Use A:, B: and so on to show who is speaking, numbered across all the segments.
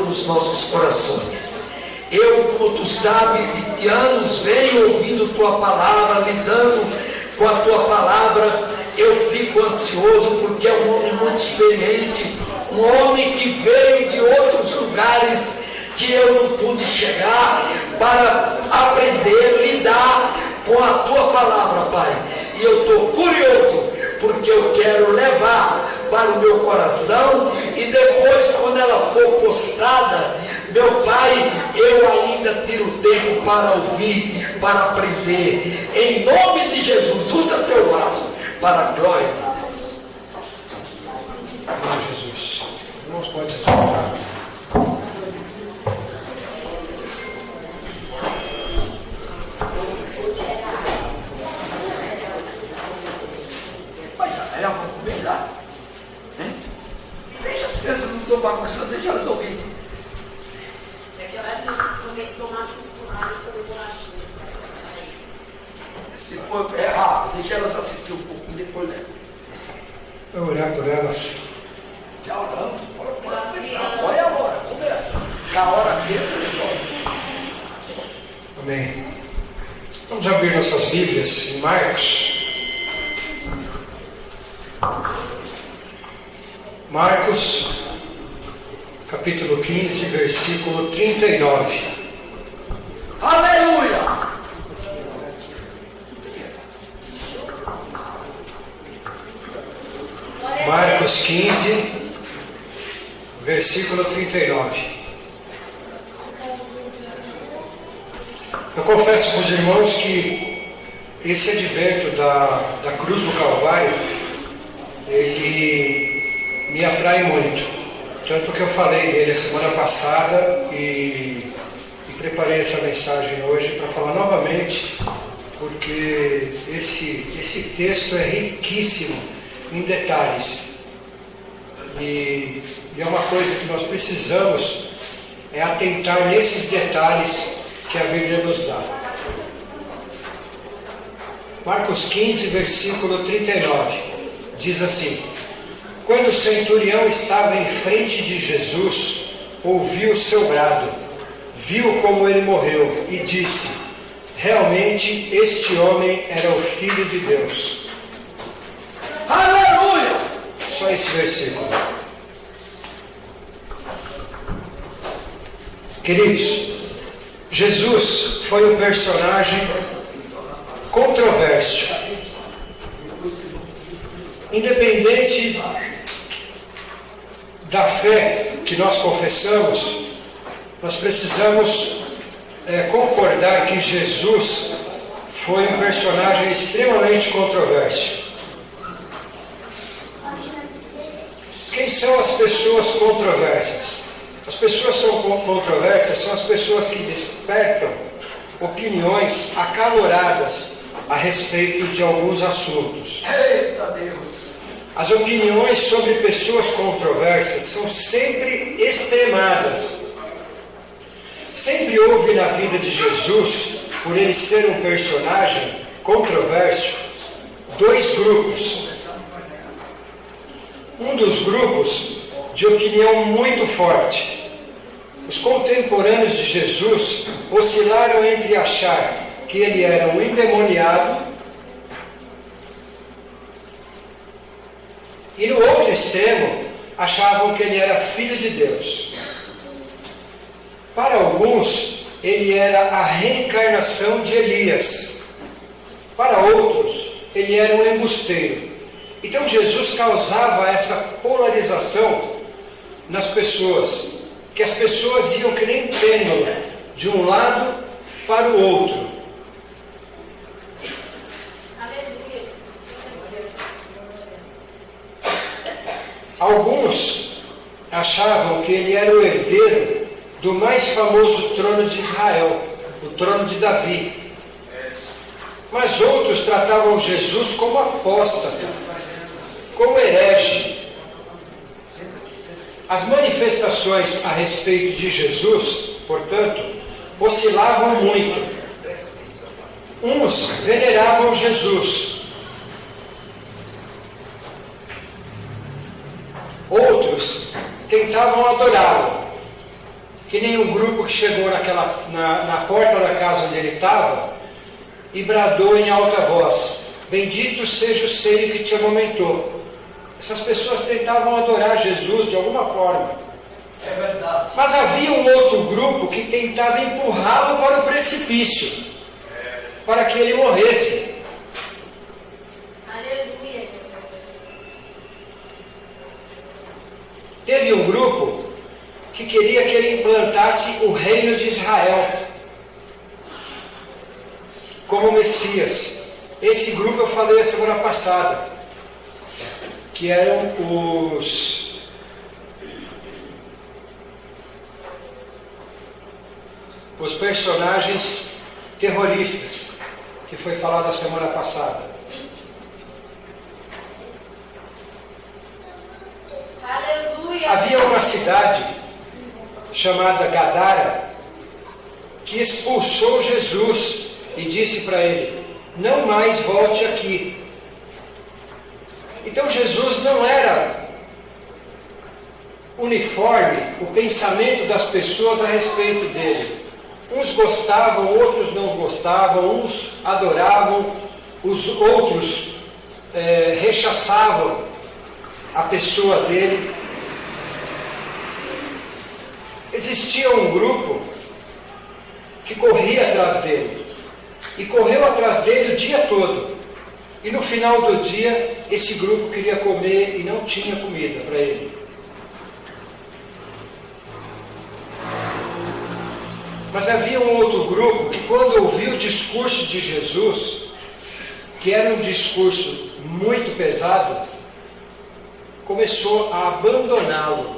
A: nos nossos corações. Eu, como tu sabes, de anos venho ouvindo tua palavra, lidando com a tua palavra. Eu fico ansioso porque é um homem muito experiente, um homem que veio de outros lugares que eu não pude chegar para aprender, lidar com a tua palavra, Pai. E eu estou curioso, porque eu quero levar para o meu coração, e depois, quando ela for postada, meu Pai, eu ainda tiro tempo para ouvir, para aprender. Em nome de Jesus, usa teu vaso para a glória de Deus.
B: Amém, Jesus. Irmãos, pode se sentar.
A: Vamos comer já. Deixa as crianças não estão bagunçando, deixa elas ouvirem.
C: É que elas tomar suco e comer bolachinha.
A: Se for errado, deixa elas assistir um pouco e depois leva.
B: Vou orar por elas.
A: Já oramos, pode começar. Olha agora, começa. Na hora dele, pessoal.
B: Amém. Vamos abrir nossas Bíblias em Marcos. Marcos, capítulo 15, versículo 39.
A: Aleluia!
B: Marcos 15, versículo 39. Eu confesso para os irmãos que esse advento da cruz do Calvário, ele me atrai muito. Tanto que eu falei dele a semana passada e preparei essa mensagem hoje para falar novamente, porque esse texto é riquíssimo em detalhes. E é uma coisa que nós precisamos atentar nesses detalhes que a Bíblia nos dá. Marcos 15, versículo 39, diz assim: quando o centurião estava em frente de Jesus, ouviu o seu brado, viu como ele morreu e disse: realmente este homem era o Filho de Deus.
A: Aleluia!
B: Só esse versículo. Queridos, Jesus foi um personagem controverso. Independente da fé que nós confessamos, nós precisamos concordar que Jesus foi um personagem extremamente controverso. Quem são as pessoas controversas? As pessoas são controversas, são as pessoas que despertam opiniões acaloradas a respeito de alguns assuntos.
A: Eita Deus!
B: As opiniões sobre pessoas controversas são sempre extremadas. Sempre houve na vida de Jesus, por ele ser um personagem controverso, dois grupos. Um dos grupos de opinião muito forte. Os contemporâneos de Jesus oscilaram entre achar que ele era um endemoniado e no outro extremo achavam que ele era filho de Deus. Para alguns, ele era a reencarnação de Elias. Para outros, ele era um embusteiro. Então Jesus causava essa polarização nas pessoas, que as pessoas iam que nem pêndulo, de um lado para o outro. Alguns achavam que ele era o herdeiro do mais famoso trono de Israel, o trono de Davi. Mas outros tratavam Jesus como apóstata, como herege. As manifestações a respeito de Jesus, portanto, oscilavam muito. Uns veneravam Jesus, outros tentavam adorá-lo. que nem um grupo que chegou na porta da casa onde ele estava e bradou em alta voz: bendito seja o seio que te amamentou. Essas pessoas tentavam adorar Jesus de alguma forma.
A: É verdade.
B: Mas havia um outro grupo que tentava empurrá-lo para o precipício, para que ele morresse.
C: Aleluia, Jesus.
B: Teve um grupo que queria que ele implantasse o reino de Israel como Messias. Esse grupo eu falei a semana passada, que eram os personagens terroristas, que foi falado a semana passada.
C: Aleluia.
B: Havia uma cidade chamada Gadara que expulsou Jesus e disse para ele: não mais volte aqui. Então Jesus não era uniforme o pensamento das pessoas a respeito dele. Uns gostavam, outros não gostavam, uns adoravam, os outros rechaçavam a pessoa dele. Existia um grupo que corria atrás dele, e correu atrás dele o dia todo. E no final do dia, esse grupo queria comer e não tinha comida para ele. Mas havia um outro grupo que, quando ouviu o discurso de Jesus, que era um discurso muito pesado, começou a abandoná-lo.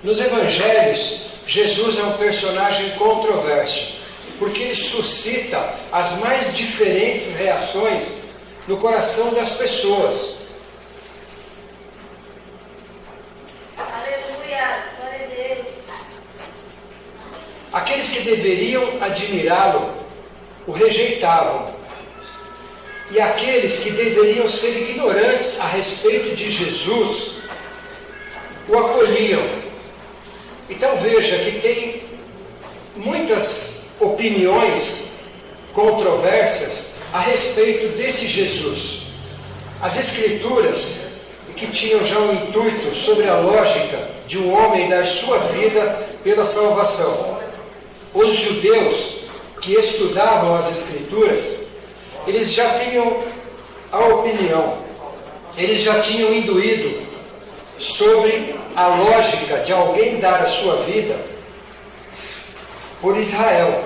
B: Nos evangelhos, Jesus é um personagem controverso, porque ele suscita as mais diferentes reações no coração das pessoas.
C: Aleluia. Glória a Deus.
B: Aqueles que deveriam admirá-lo o rejeitavam, e aqueles que deveriam ser ignorantes a respeito de Jesus o acolhiam. Então veja que tem muitas opiniões controversas a respeito desse Jesus. As Escrituras, que tinham já um intuito sobre a lógica de um homem dar sua vida pela salvação. Os judeus que estudavam as Escrituras, eles já tinham a opinião, eles já tinham induído sobre a lógica de alguém dar a sua vida por Israel.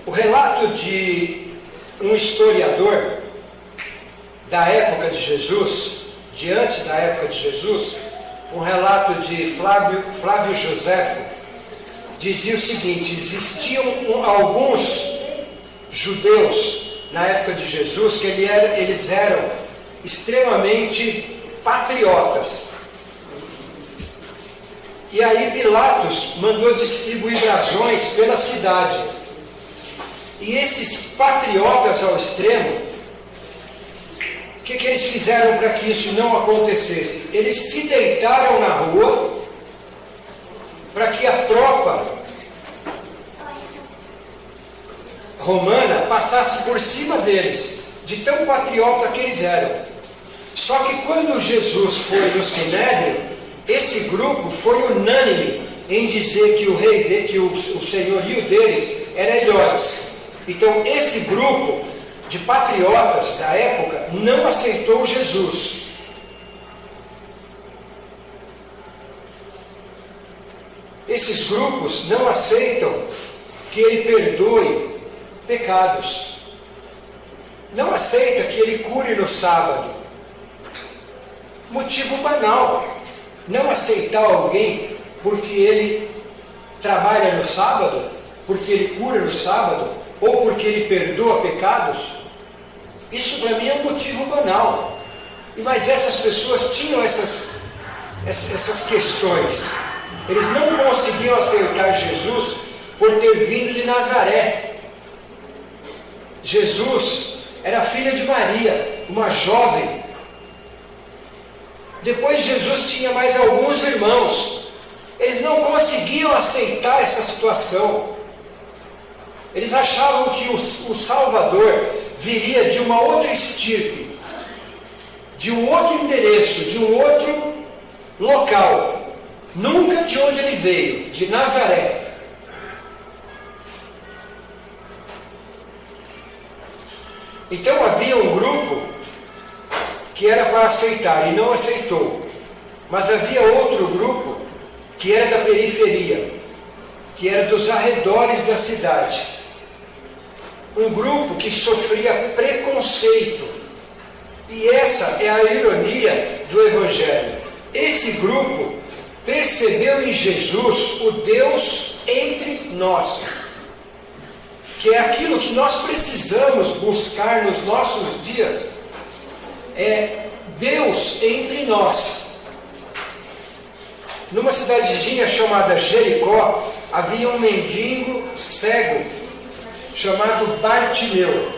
B: O relato de um historiador da época de Jesus, de antes da época de Jesus, um relato de Flávio Joséfo, dizia o seguinte: existiam alguns judeus na época de Jesus que eles eram extremamente patriotas. E aí Pilatos mandou distribuir brasões pela cidade. E esses patriotas ao extremo, o que eles fizeram para que isso não acontecesse? Eles se deitaram na rua para que a tropa romana passasse por cima deles, de tão patriota que eles eram. Só que quando Jesus foi no Sinédrio, esse grupo foi unânime em dizer que o senhorio deles era Herodes. Então esse grupo de patriotas da época não aceitou Jesus. Esses grupos não aceitam que ele perdoe pecados. Não aceita que ele cure no sábado. Motivo banal. Não aceitar alguém porque ele trabalha no sábado, porque ele cura no sábado, ou porque ele perdoa pecados, isso para mim é um motivo banal. Mas essas pessoas tinham essas questões. Eles não conseguiam aceitar Jesus por ter vindo de Nazaré. Jesus era filha de Maria, uma jovem Depois Jesus tinha mais alguns irmãos. Eles não conseguiam aceitar essa situação. Eles achavam que o Salvador viria de uma outra estirpe, de um outro endereço, de um outro local. Nunca de onde ele veio, de Nazaré. Então havia um grupo que era para aceitar e não aceitou. Mas havia outro grupo que era da periferia, que era dos arredores da cidade. Um grupo que sofria preconceito. E essa é a ironia do Evangelho. Esse grupo percebeu em Jesus o Deus entre nós, que é aquilo que nós precisamos buscar nos nossos dias, é Deus entre nós. Numa cidadezinha chamada Jericó, havia um mendigo cego, chamado Bartimeu.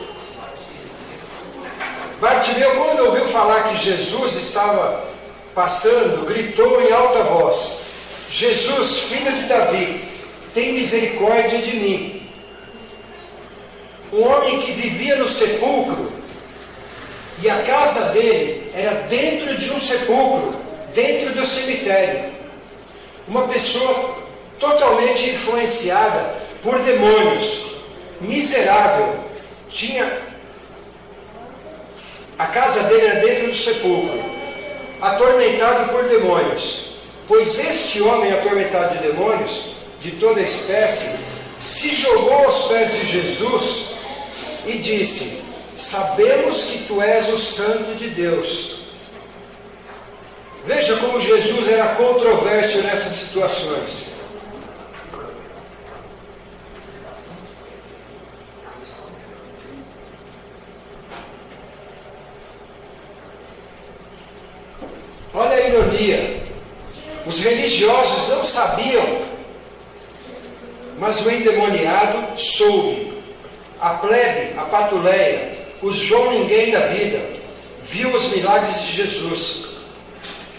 B: Bartimeu, quando ouviu falar que Jesus estava passando, gritou em alta voz: Jesus, filho de Davi, tem misericórdia de mim. Um homem que vivia no sepulcro, e a casa dele era dentro de um sepulcro, dentro do cemitério. Uma pessoa totalmente influenciada por demônios, miserável. A casa dele era dentro do sepulcro, atormentado por demônios. Pois este homem atormentado de demônios, de toda espécie, se jogou aos pés de Jesus e disse: sabemos que tu és o Santo de Deus. Veja como Jesus era controverso nessas situações. Olha a ironia. Os religiosos não sabiam, mas o endemoniado soube. A plebe, a patuleia, o João Ninguém da vida, viu os milagres de Jesus.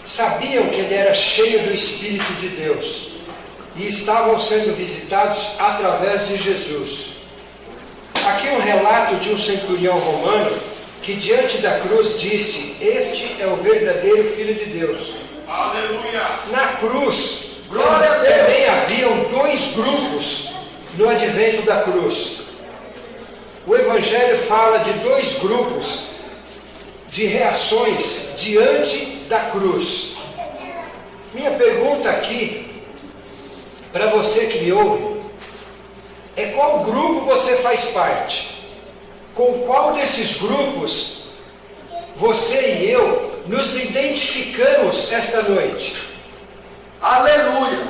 B: Sabiam que ele era cheio do Espírito de Deus e estavam sendo visitados através de Jesus. Aqui um relato de um centurião romano que diante da cruz disse: este é o verdadeiro Filho de Deus.
D: Aleluia!
B: Na cruz,
A: Glória a Deus!
B: também haviam dois grupos no advento da cruz. O Evangelho fala de dois grupos de reações diante da cruz. Minha pergunta aqui, para você que me ouve, é: qual grupo você faz parte? Com qual desses grupos você e eu nos identificamos esta noite?
A: Aleluia!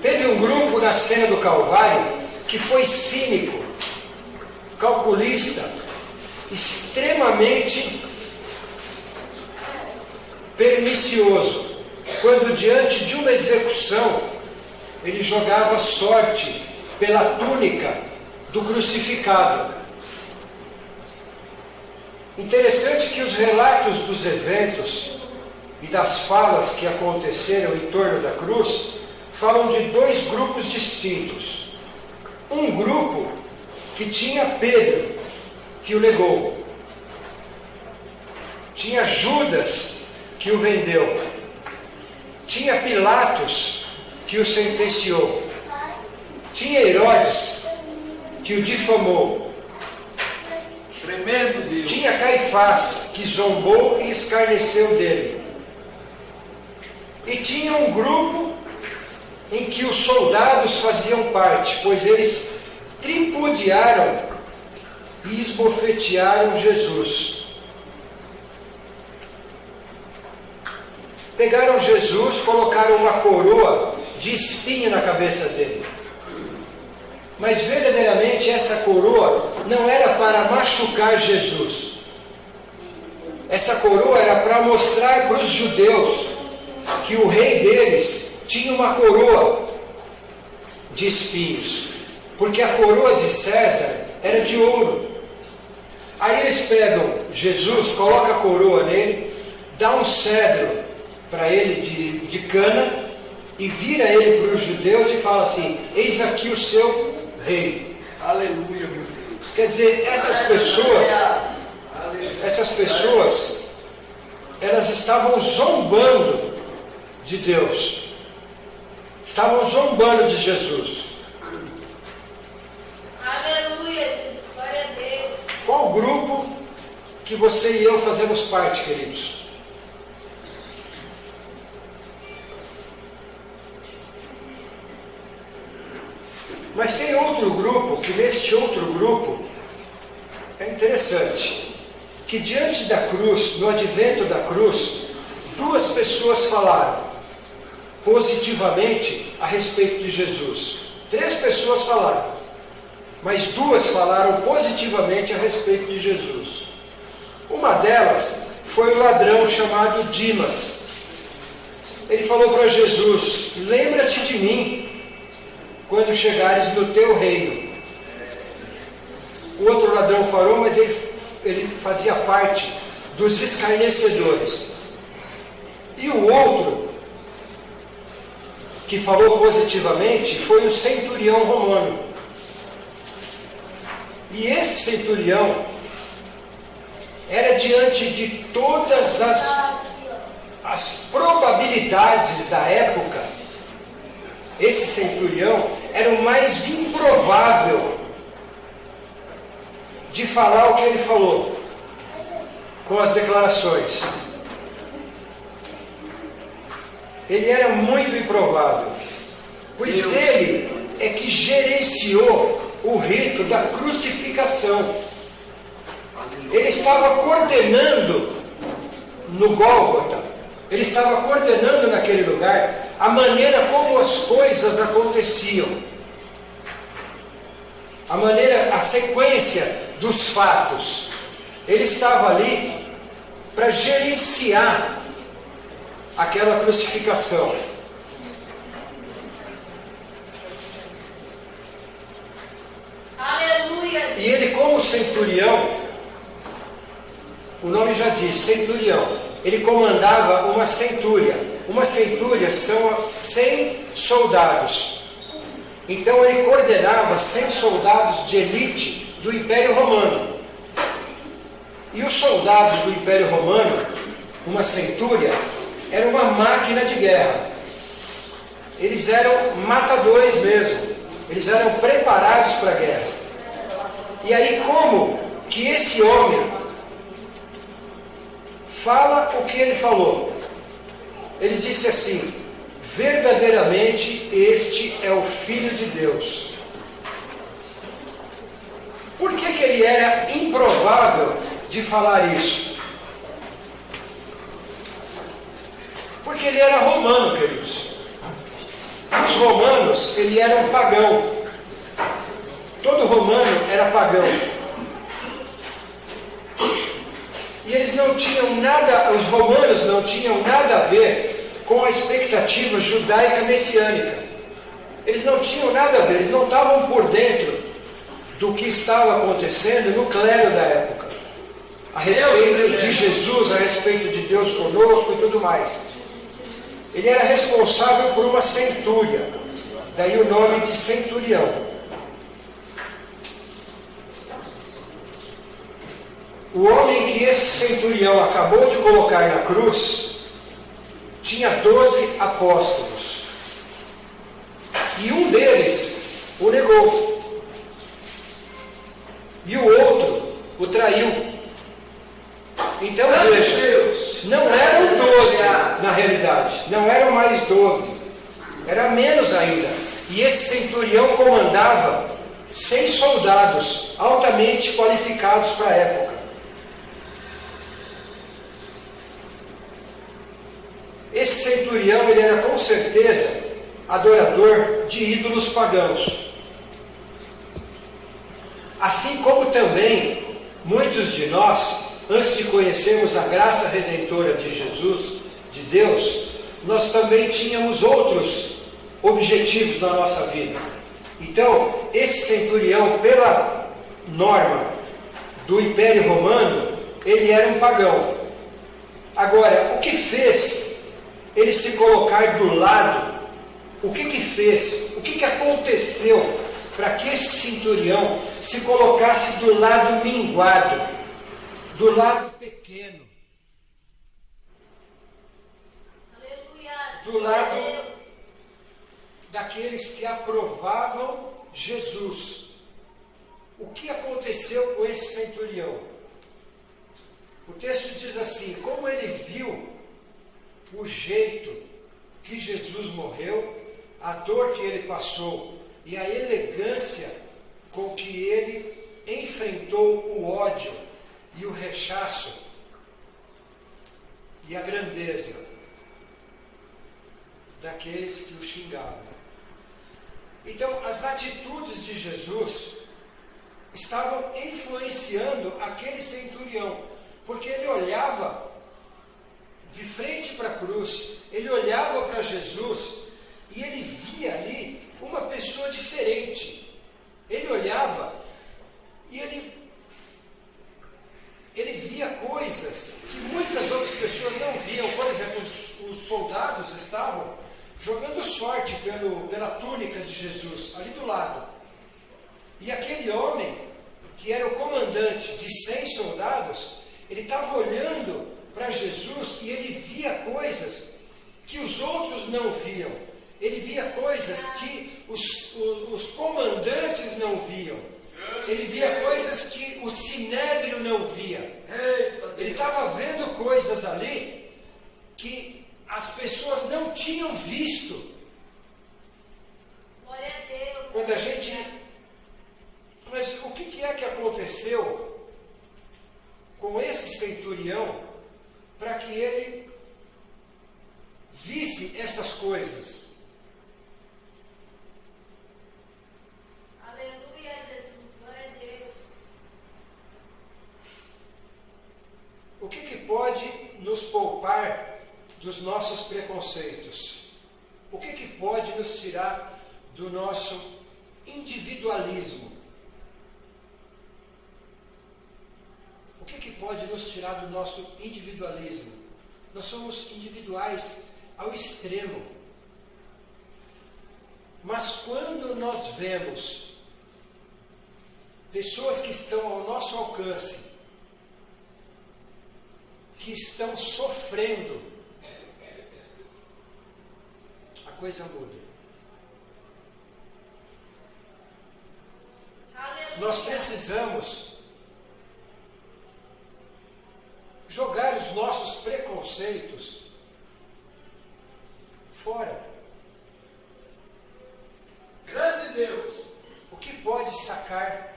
B: Teve um grupo na cena do Calvário que foi cínico, calculista, extremamente pernicioso, quando diante de uma execução ele jogava sorte pela túnica do crucificado. Interessante que os relatos dos eventos e das falas que aconteceram em torno da cruz falam de dois grupos distintos. Um grupo que tinha Pedro, que o negou. Tinha Judas, que o vendeu. Tinha Pilatos, que o sentenciou. Tinha Herodes, que o difamou.
A: Tremendo Deus!
B: Tinha Caifás, que zombou e escarneceu dele. E tinha um grupo em que os soldados faziam parte, pois eles tripudiaram e esbofetearam Jesus. Pegaram Jesus, colocaram uma coroa de espinho na cabeça dele. Mas verdadeiramente essa coroa não era para machucar Jesus. Essa coroa era para mostrar para os judeus que o rei deles tinha uma coroa de espinhos. Porque a coroa de César era de ouro. Aí eles pegam Jesus, colocam a coroa nele, dá um cedro para ele de cana e vira ele para os judeus e fala assim: eis aqui o seu rei.
A: Aleluia, meu Deus.
B: Quer dizer, essas pessoas, elas estavam zombando de Deus, estavam zombando de Jesus.
C: Aleluia, Jesus. Glória a Deus.
B: Qual grupo que você e eu fazemos parte, queridos? Mas tem outro grupo, que neste outro grupo, é interessante, que diante da cruz, no advento da cruz, duas pessoas falaram positivamente a respeito de Jesus. 3 pessoas falaram, mas 2 falaram positivamente a respeito de Jesus. Uma delas foi o ladrão chamado Dimas. Ele falou para Jesus: lembra-te de mim quando chegares no teu reino. O outro ladrão falou, mas ele fazia parte dos escarnecedores. E o outro, que falou positivamente, foi o centurião romano. E esse centurião era diante de todas as probabilidades da época. Esse centurião era o mais improvável de falar o que ele falou, com as declarações. Ele era muito improvável, pois ele é que gerenciou o rito da crucificação. Ele estava coordenando no Gólgota, ele estava coordenando naquele lugar a maneira como as coisas aconteciam, a sequência dos fatos. Ele estava ali para gerenciar aquela crucificação.
C: Aleluia.
B: E ele, como centurião, o nome já diz, centurião, ele comandava uma centúria. Uma centúria são 100 soldados. Então ele coordenava 100 soldados de elite do Império Romano. E os soldados do Império Romano, uma centúria, era uma máquina de guerra. Eles eram matadores mesmo. Eles eram preparados para a guerra. E aí, como que esse homem fala o que ele falou? Ele disse assim: verdadeiramente este é o Filho de Deus. Por que ele era improvável de falar isso? Porque ele era romano, queridos. Os romanos, ele era um pagão. Todo romano era pagão. E eles não tinham nada, os romanos não tinham nada a ver com a expectativa judaica messiânica. Eles não tinham nada a ver, eles não estavam por dentro do que estava acontecendo no clero da época, a respeito de Jesus, a respeito de Deus conosco e tudo mais. Ele era responsável por uma centúria, daí o nome de centurião. O homem que este centurião acabou de colocar na cruz tinha 12 apóstolos. E um deles o negou. E o outro o traiu. Então veja, não eram 12 na realidade, não eram mais 12, era menos ainda. E esse centurião comandava 100 soldados altamente qualificados para a época. Esse centurião, ele era com certeza adorador de ídolos pagãos. Assim como também muitos de nós, antes de conhecermos a graça redentora de Jesus, de Deus, nós também tínhamos outros objetivos na nossa vida. Então, esse centurião, pela norma do Império Romano, ele era um pagão. A Agora, o que fez ele se colocar do lado? O que fez? O que aconteceu para que esse centurião se colocasse do lado minguado, do lado pequeno, do lado daqueles que aprovavam Jesus? O que aconteceu com esse centurião? O texto diz assim: como ele viu o jeito que Jesus morreu, a dor que ele passou e a elegância com que ele enfrentou o ódio e o rechaço e a grandeza daqueles que o xingavam. Então, as atitudes de Jesus estavam influenciando aquele centurião, porque ele olhava de frente para a cruz, ele olhava para Jesus e ele via ali uma pessoa diferente. Ele olhava e ele via coisas que muitas outras pessoas não viam. Por exemplo, os soldados estavam jogando sorte pela túnica de Jesus, ali do lado. E aquele homem, que era o comandante de 100 soldados, ele estava olhando para Jesus e ele via coisas que os outros não viam. Ele via coisas que os comandantes não viam. Ele via coisas que o sinédrio não via. Ele estava vendo coisas ali que as pessoas não tinham visto.
C: Glória a Deus.
B: Quando a gente... Mas o que é que aconteceu com esse centurião para que ele visse essas coisas?
C: Aleluia, Jesus. Glória a Deus.
B: O que pode nos poupar dos nossos preconceitos? O que pode nos tirar do nosso individualismo? O que pode nos tirar do nosso individualismo? Nós somos individuais ao extremo. Mas quando nós vemos pessoas que estão ao nosso alcance, que estão sofrendo, a coisa muda.
C: Aleluia.
B: Nós precisamos jogar os nossos preconceitos fora.
A: Grande Deus!
B: O que pode sacar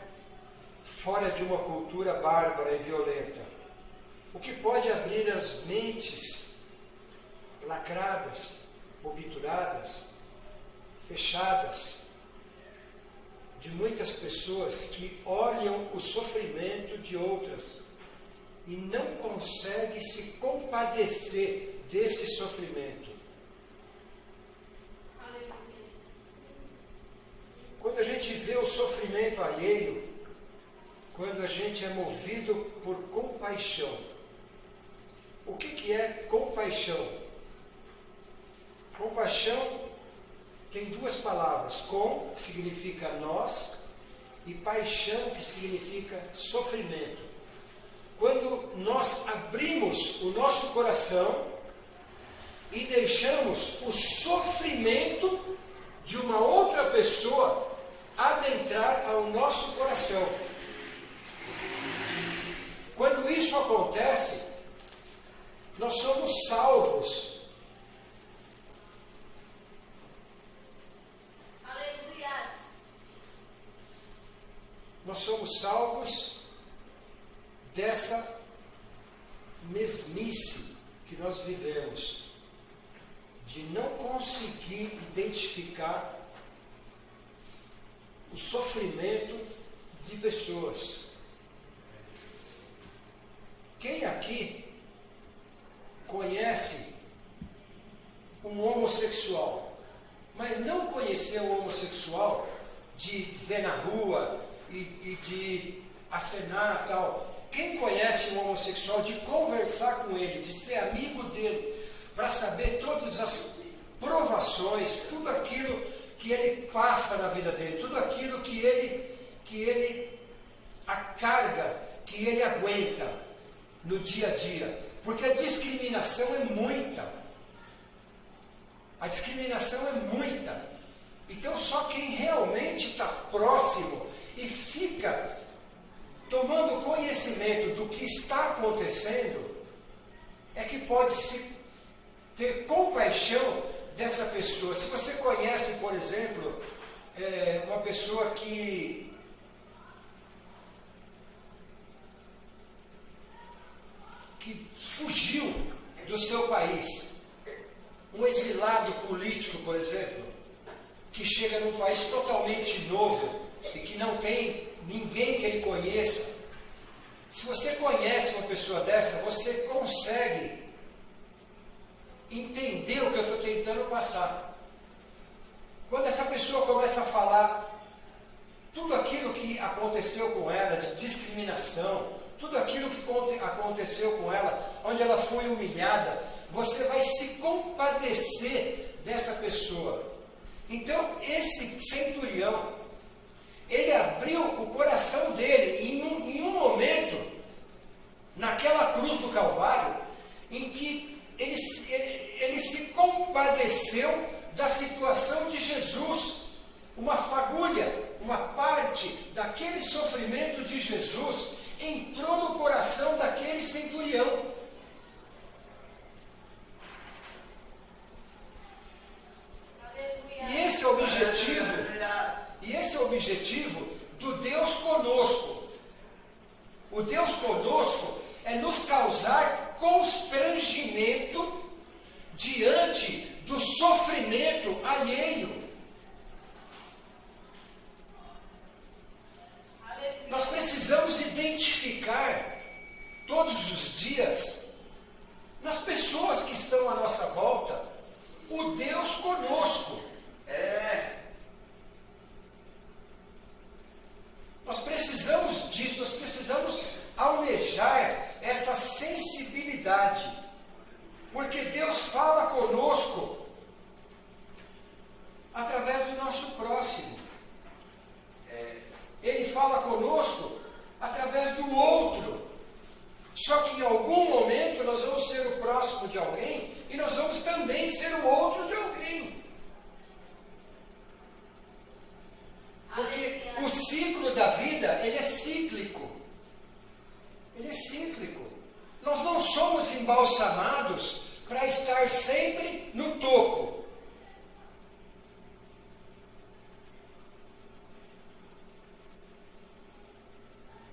B: fora de uma cultura bárbara e violenta? O que pode abrir as mentes lacradas, obturadas, fechadas, de muitas pessoas que olham o sofrimento de outras e não conseguem se compadecer desse sofrimento?
C: Aleluia.
B: Quando a gente vê o sofrimento alheio, quando a gente é movido por compaixão. O que é compaixão? Compaixão tem duas palavras: com, que significa nós, e paixão, que significa sofrimento. Quando nós abrimos o nosso coração e deixamos o sofrimento de uma outra pessoa adentrar ao nosso coração. Quando isso acontece, nós somos salvos.
C: Aleluia.
B: Nós somos salvos dessa mesmice que nós vivemos, de não conseguir identificar o sofrimento de pessoas. Quem aqui conhece um homossexual, mas não conheceu um homossexual de ver na rua e de acenar tal, quem conhece um homossexual, de conversar com ele, de ser amigo dele, para saber todas as provações, tudo aquilo que ele passa na vida dele, tudo aquilo que ele a carga que ele aguenta no dia a dia. Porque a discriminação é muita. A discriminação é muita. Então só quem realmente está próximo e fica tomando conhecimento do que está acontecendo é que pode ter compaixão dessa pessoa. Se você conhece, por exemplo, uma pessoa que fugiu do seu país, um exilado político, por exemplo, que chega num país totalmente novo e que não tem ninguém que ele conheça. Se você conhece uma pessoa dessa, você consegue entender o que eu estou tentando passar. Quando essa pessoa começa a falar tudo aquilo que aconteceu com ela, de discriminação, tudo aquilo que aconteceu com ela, onde ela foi humilhada, você vai se compadecer dessa pessoa. Então, esse centurião, ele abriu o coração dele em um momento, naquela cruz do Calvário, em que ele se compadeceu da situação de Jesus. Uma fagulha, uma parte daquele sofrimento de Jesus entrou no coração daquele centurião. E esse é o objetivo do Deus conosco. O Deus conosco é nos causar constrangimento diante do sofrimento alheio. Nós precisamos identificar todos os dias, nas pessoas que estão à nossa volta, o Deus conosco. Nós precisamos disso, nós precisamos almejar essa sensibilidade, porque Deus fala conosco através do nosso próximo. Ele fala conosco através do outro. Só que em algum momento nós vamos ser o próximo de alguém e nós vamos também ser o outro de alguém. Porque o ciclo da vida, ele é cíclico. Ele é cíclico. Nós não somos embalsamados para estar sempre no topo.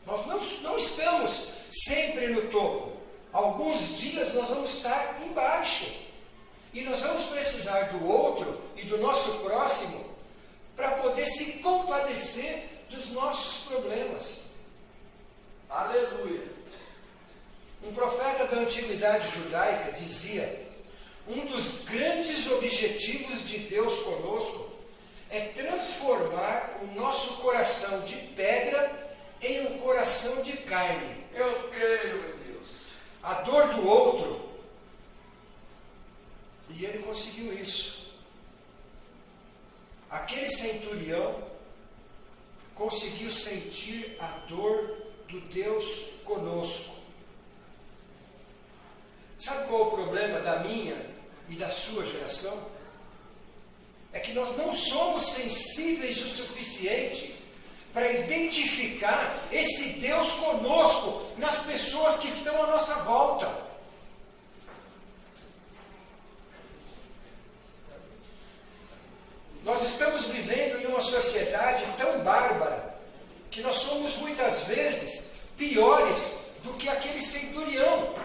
B: Nós não estamos sempre no topo. Alguns dias nós vamos estar embaixo. E nós vamos precisar do outro e do nosso próximo para poder se compadecer dos nossos problemas.
A: Aleluia!
B: Um profeta da antiguidade judaica dizia: um dos grandes objetivos de Deus conosco é transformar o nosso coração de pedra em um coração de carne.
A: Eu creio, meu Deus.
B: A dor do outro. E ele conseguiu isso. Aquele centurião conseguiu sentir a dor do Deus conosco. Sabe qual é o problema da minha e da sua geração? É que nós não somos sensíveis o suficiente para identificar esse Deus conosco nas pessoas que estão à nossa volta. Nós estamos vivendo em uma sociedade tão bárbara que nós somos muitas vezes piores do que aquele centurião.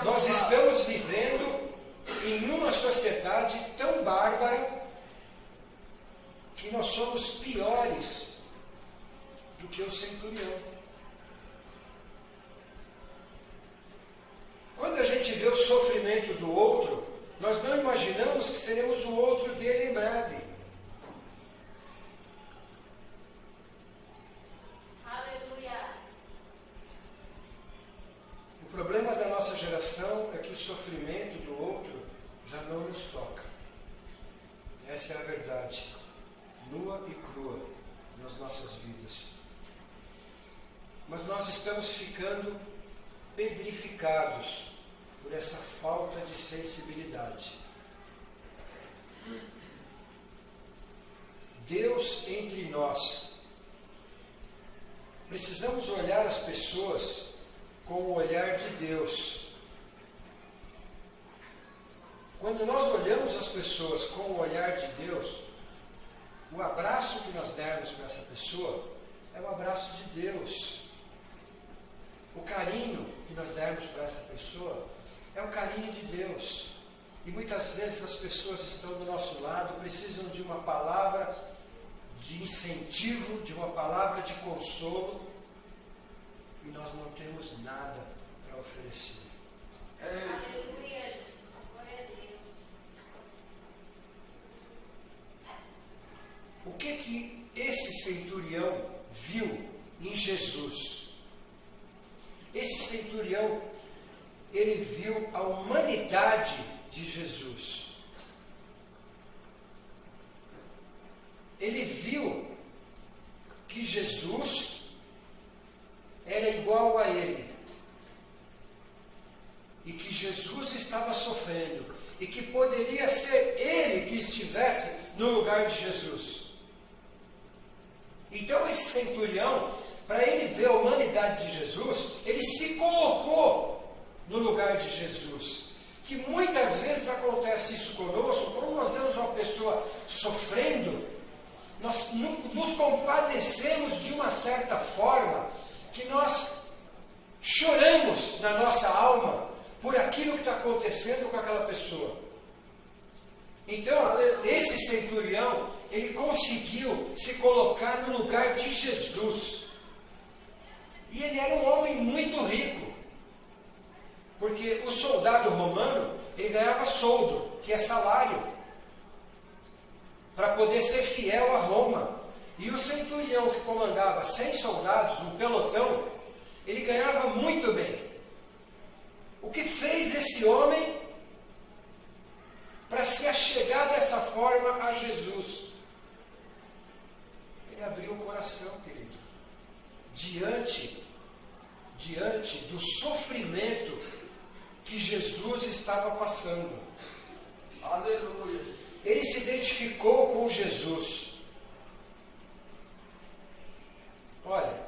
B: Nós estamos vivendo em uma sociedade tão bárbara que nós somos piores do que o centurião. Quando a gente vê o sofrimento do outro, nós não imaginamos que seremos o outro dele em breve. O problema da nossa geração é que o sofrimento do outro já não nos toca. Essa é a verdade, nua e crua nas nossas vidas. Mas nós estamos ficando pedrificados por essa falta de sensibilidade. Deus entre nós. Precisamos olhar as pessoas com o olhar de Deus. Quando nós olhamos as pessoas com o olhar de Deus, o abraço que nós dermos para essa pessoa é o abraço de Deus. O carinho que nós dermos para essa pessoa é o carinho de Deus. E muitas vezes as pessoas estão do nosso lado, precisam de uma palavra de incentivo, de uma palavra de consolo, e nós não temos nada para oferecer.
C: Aleluia, glória a Deus.
B: O que esse centurião viu em Jesus? Esse centurião, ele viu a humanidade de Jesus. Ele viu que Jesus era igual a ele. E que Jesus estava sofrendo. E que poderia ser ele que estivesse no lugar de Jesus. Então esse centurião, para ele ver a humanidade de Jesus, ele se colocou no lugar de Jesus. Que muitas vezes acontece isso conosco, quando nós vemos uma pessoa sofrendo, nós nos compadecemos de uma certa forma, que nós choramos na nossa alma por aquilo que está acontecendo com aquela pessoa. Então, esse centurião, ele conseguiu se colocar no lugar de Jesus. E ele era um homem muito rico. Porque o soldado romano, ele ganhava soldo, que é salário, para poder ser fiel a Roma. E o centurião que comandava 100 soldados, um pelotão, ele ganhava muito bem. O que fez esse homem para se achegar dessa forma a Jesus? Ele abriu o coração, querido. Diante do sofrimento que Jesus estava passando.
A: Aleluia.
B: Ele se identificou com Jesus. Olha,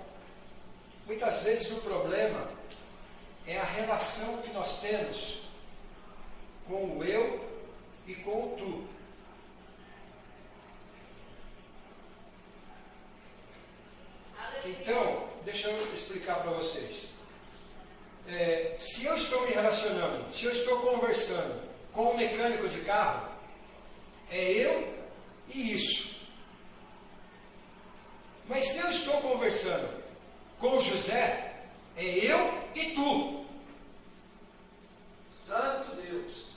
B: muitas vezes o problema é a relação que nós temos com o eu e com o tu. Então, deixa eu explicar para vocês. Se eu estou me relacionando, se eu estou conversando com um mecânico de carro, é eu e isso. Mas se eu estou conversando com o José, é eu e tu.
A: Santo Deus.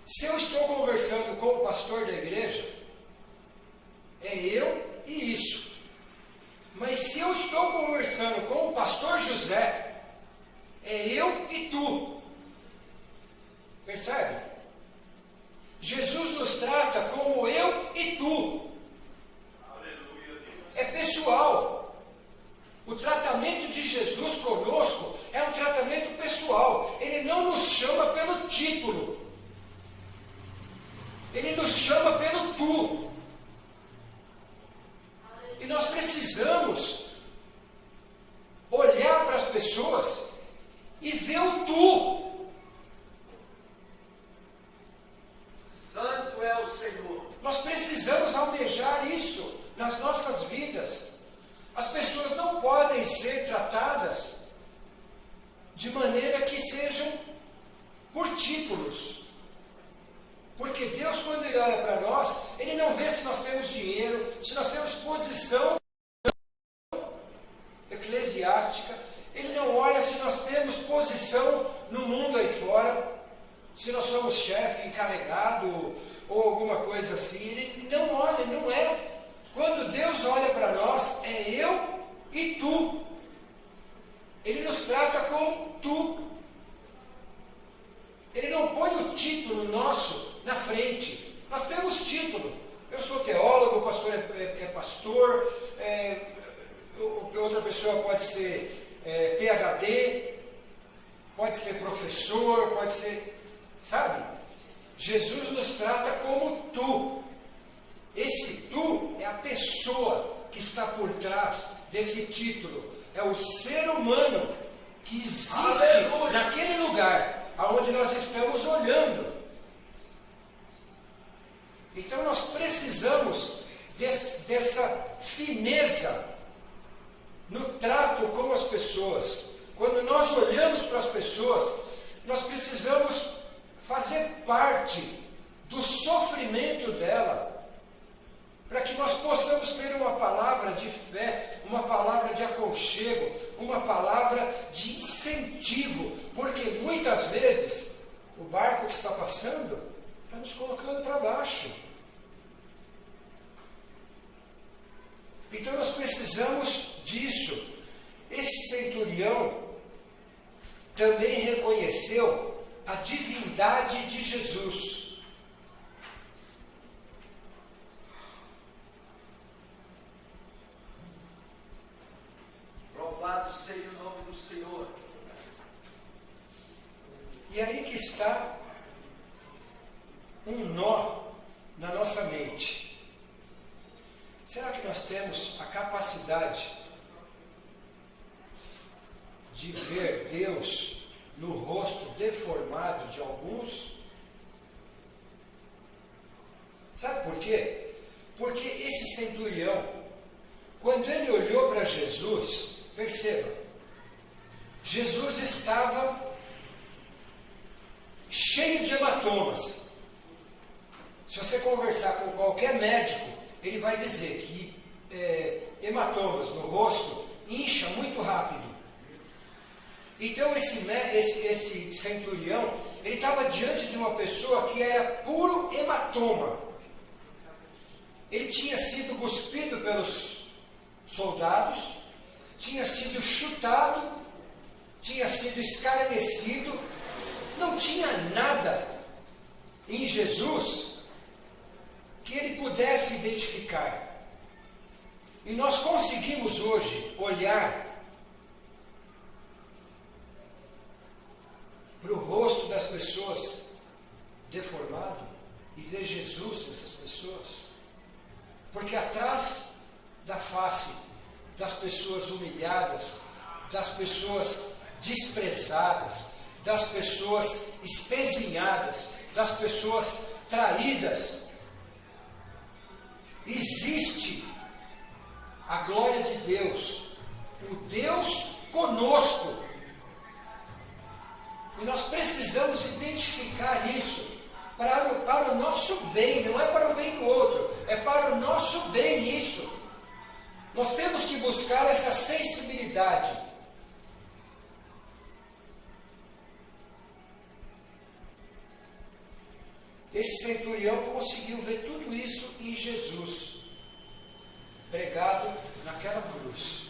B: Se eu estou conversando com o pastor da igreja, é eu e isso. Mas se eu estou conversando com o pastor José, é eu e tu. Percebe? Jesus nos trata como eu e tu. É pessoal. O tratamento de Jesus conosco é um tratamento pessoal. Ele não nos chama pelo título. Ele nos chama pelo tu. E nós precisamos olhar para as pessoas e ver o tu.
A: Santo é o Senhor.
B: Nós precisamos almejar isso nas nossas vidas. As pessoas não podem ser tratadas de maneira que sejam por títulos. Porque Deus, quando Ele olha para nós, Ele não vê se nós temos dinheiro, se nós temos posição eclesiástica. Ele não olha se nós temos posição no mundo aí fora, se nós somos chefe, encarregado ou alguma coisa assim. Ele não olha, não é. Quando Deus olha para nós, é eu e tu. Ele nos trata como tu. frente. Nós temos título. Eu sou teólogo, o pastor é pastor, outra pessoa pode ser PhD, pode ser professor, pode ser, sabe? Jesus nos trata como tu. Esse tu é a pessoa que está por trás desse título. É o ser humano que existe naquele lugar aonde nós estamos olhando. Então nós precisamos dessa fineza no trato com as pessoas. Quando nós olhamos para as pessoas, nós precisamos fazer parte do sofrimento dela, para que nós possamos ter uma palavra de fé, uma palavra de aconchego, uma palavra de incentivo, porque muitas vezes o barco que está passando está nos colocando para baixo. Então nós precisamos disso. Esse centurião também reconheceu a divindade de Jesus.
A: Louvado seja o nome do Senhor.
B: E aí que está um nó na nossa mente. Será que nós temos a capacidade de ver Deus no rosto deformado de alguns? Sabe por quê? Porque esse centurião, quando ele olhou para Jesus, perceba, Jesus estava cheio de hematomas. Se você conversar com qualquer médico, ele vai dizer que hematomas no rosto incha muito rápido. Então esse centurião, ele estava diante de uma pessoa que era puro hematoma. Ele tinha sido cuspido pelos soldados, tinha sido chutado, tinha sido escarnecido, não tinha nada em Jesus que ele pudesse identificar. E nós conseguimos hoje olhar para o rosto das pessoas deformado e ver Jesus nessas pessoas. Porque atrás da face das pessoas humilhadas, das pessoas desprezadas, das pessoas espezinhadas, das pessoas traídas, existe a glória de Deus, o Deus conosco. E nós precisamos identificar isso para o nosso bem, não é para o bem do outro, é para o nosso bem isso. Nós temos que buscar essa sensibilidade. Esse centurião conseguiu ver tudo isso em Jesus, pregado naquela cruz.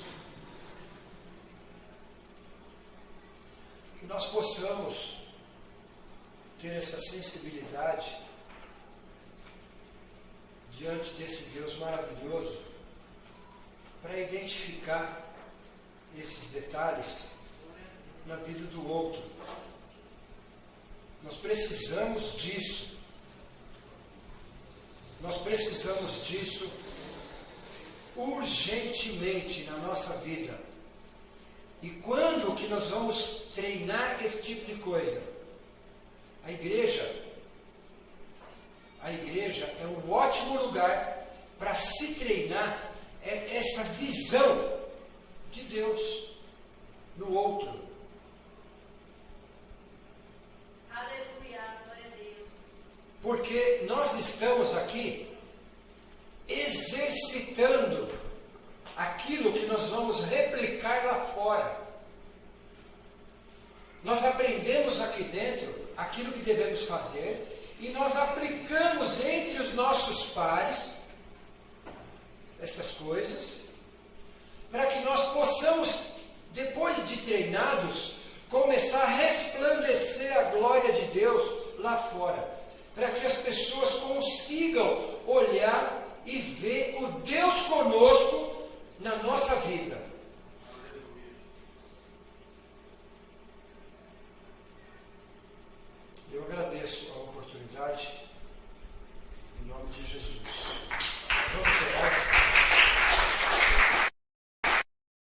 B: Que nós possamos ter essa sensibilidade diante desse Deus maravilhoso, para identificar esses detalhes na vida do outro. Nós precisamos disso. Nós precisamos disso urgentemente na nossa vida. E quando que nós vamos treinar esse tipo de coisa? A igreja é um ótimo lugar para se treinar essa visão de Deus no outro.
C: Aleluia, glória a Deus.
B: Porque nós estamos aqui exercitando aquilo que nós vamos replicar lá fora. Nós aprendemos aqui dentro aquilo que devemos fazer e nós aplicamos entre os nossos pares estas coisas, para que nós possamos, depois de treinados, começar a resplandecer a glória de Deus lá fora. para que as pessoas consigam olhar e ver o Deus conosco na nossa vida. Eu agradeço a oportunidade, em nome de Jesus.